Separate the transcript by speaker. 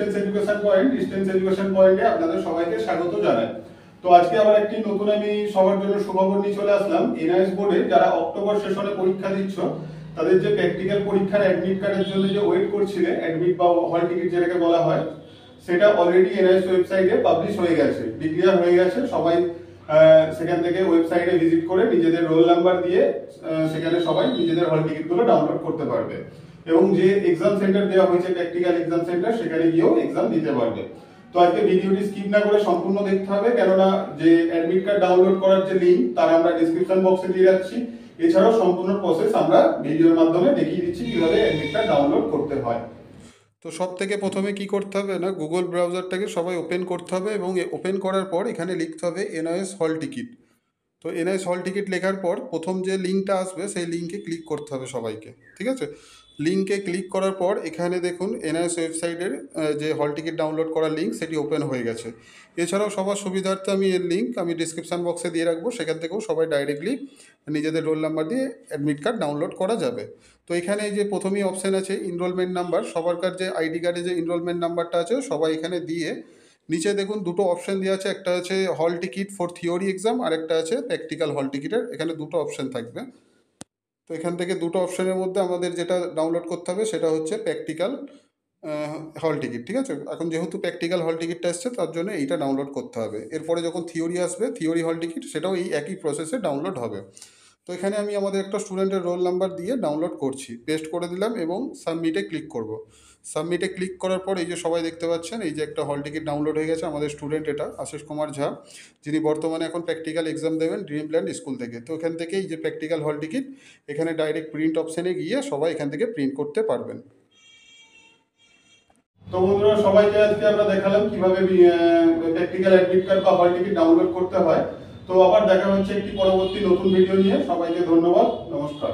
Speaker 1: Distance education পয়েন্টে আপনাদের সবাইকে স্বাগত জানাই। তো আজকে আবার একটি নতুন আমি সবার জন্য সুখবর নিয়ে চলে আসলাম। এনআইএস বোর্ডে যারা অক্টোবর সেশনে পরীক্ষা দিচ্ছ, তাদের যে প্র্যাকটিক্যাল পরীক্ষার অ্যাডমিট কার্ডের জন্য যে ওয়েট করছিলে, অ্যাডমিট বা হল টিকিট যেটাকে বলা হয়, সেটা অলরেডি এনআইএস ওয়েবসাইটে পাবলিশ হয়ে গেছে, ডিক্লেয়ার হয়ে গেছে। সবাই সেখান থেকে ওয়েবসাইটে ভিজিট করে নিজেদের রোল নাম্বার দিয়ে সেখানে সবাই নিজেদের হল টিকিটগুলো ডাউনলোড করতে পারবে এবং যে এক্সাম সেন্টার দেওয়া হয়েছে প্র্যাকটিক্যাল এক্সাম সেন্টার, সেখানে গিয়েও এক্সাম দিতে পারবে। তো আজকে ভিডিওটি স্কিপ না করে সম্পূর্ণ দেখতে হবে, কেননা যে অ্যাডমিট কার্ড ডাউনলোড করার যে লিঙ্ক তার আমরা ডেসক্রিপশন বক্সে দিয়ে রাখছি। এছাড়াও সম্পূর্ণ প্রসেস আমরা ভিডিওর মাধ্যমে দেখিয়ে দিচ্ছি কিভাবে অ্যাডমিট কার্ড ডাউনলোড করতে হয়। তো সব থেকে প্রথমে কি করতে হবে না, গুগল ব্রাউজারটাকে সবাই ওপেন করতে হবে এবং ওপেন করার পর এখানে লিখতে হবে এনআইএস হল টিকিট। তো এনআইএস হল টিকিট লেখার পর প্রথম যে লিঙ্কটা আসবে সেই লিঙ্কে ক্লিক করতে হবে সবাইকে, ঠিক আছে? লিঙ্কে ক্লিক করার পর এখানে দেখুন এনআইএস ওয়েবসাইটের যে হল টিকিট ডাউনলোড করার লিঙ্ক সেটি ওপেন হয়ে গেছে। এছাড়াও সবার সুবিধার্থে আমি এর লিঙ্ক আমি ডিসক্রিপশান বক্সে দিয়ে রাখবো, সেখান থেকেও সবাই ডাইরেক্টলি নিজেদের রোল নাম্বার দিয়ে অ্যাডমিট কার্ড ডাউনলোড করা যাবে। তো এখানে এই যে প্রথমেই অপশান আছে ইনরোলমেন্ট নাম্বার, সবারকার যে আইডি কার্ডে যে ইনরোলমেন্ট নাম্বারটা আছে সবাই এখানে দিয়ে নিচে দেখুন দুটো অপশান দেওয়া আছে, একটা আছে হল টিকিট ফর থিওরি এক্সাম আর একটা আছে প্র্যাকটিক্যাল হল টিকিটের। এখানে দুটো অপশান থাকবে। তো এখান থেকে দুটো অপশানের মধ্যে আমাদের যেটা ডাউনলোড করতে হবে সেটা হচ্ছে প্র্যাকটিক্যাল হল টিকিট, ঠিক আছে? এখন যেহেতু প্র্যাকটিক্যাল হল টিকিটটা আসছে তার জন্য এইটা ডাউনলোড করতে হবে। এরপরে যখন থিওরি আসবে, থিওরি হল টিকিট, সেটাও এই একই প্রসেসে ডাউনলোড হবে। তো এখানে আমি আমাদের একটা স্টুডেন্টের রোল নাম্বার দিয়ে ডাউনলোড করছি, পেস্ট করে দিলাম এবং সাবমিটে ক্লিক করব। সাবমিটে ক্লিক করার পর এই যে সবাই দেখতে পাচ্ছেন এই যে একটা হল টিকিট ডাউনলোড হয়ে গেছে। আমাদের স্টুডেন্ট এটা আশিস কুমার ঝা, যিনি বর্তমানে এখন প্র্যাকটিক্যাল এক্সাম দেবেন ড্রিমল্যান্ড স্কুল থেকে। তো এখান থেকে এই যে প্র্যাকটিক্যাল হল টিকিট, এখানে ডাইরেক্ট প্রিন্ট অপশানে গিয়ে সবাই এখান থেকে প্রিন্ট করতে পারবেন। তো বন্ধুরা, সবাইকে আজকে আমরা দেখালাম কিভাবে প্র্যাকটিক্যাল অ্যাডমিট কার্ড বা হল টিকিট ডাউনলোড করতে হয়। তো আবার দেখা হচ্ছে একটি পরবর্তী নতুন ভিডিও নিয়ে। সবাইকে ধন্যবাদ, নমস্কার।